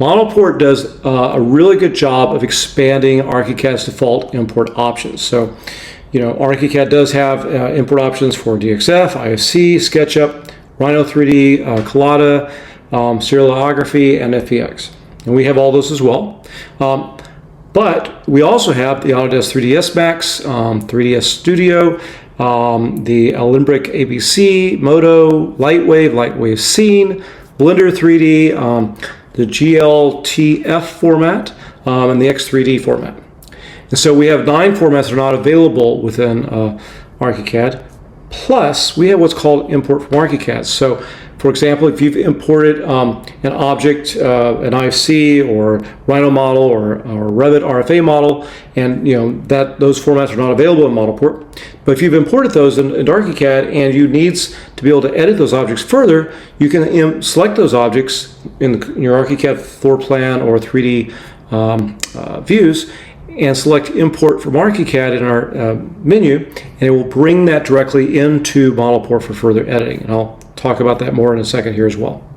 ModelPort does a really good job of expanding Archicad's default import options. So, Archicad does have import options for DXF, IFC, SketchUp, Rhino 3D, Collada, serialography, and FBX. And we have all those as well. But we also have the Autodesk 3ds Max, 3ds Studio, the Alembic ABC, Modo, Lightwave Scene, Blender 3D, the GLTF format, and the X3D format. And so we have 9 formats that are not available within Archicad. Plus, we have what's called import from Archicad. So, for example, if you've imported an object, an IFC or Rhino model or Revit RFA model, and those formats are not available in ModelPort. But if you've imported those into Archicad and you need to be able to edit those objects further, you can select those objects in your Archicad floor plan or 3D views, and select import from Archicad in our menu, and it will bring that directly into ModelPort for further editing. And I'll talk about that more in a second here as well.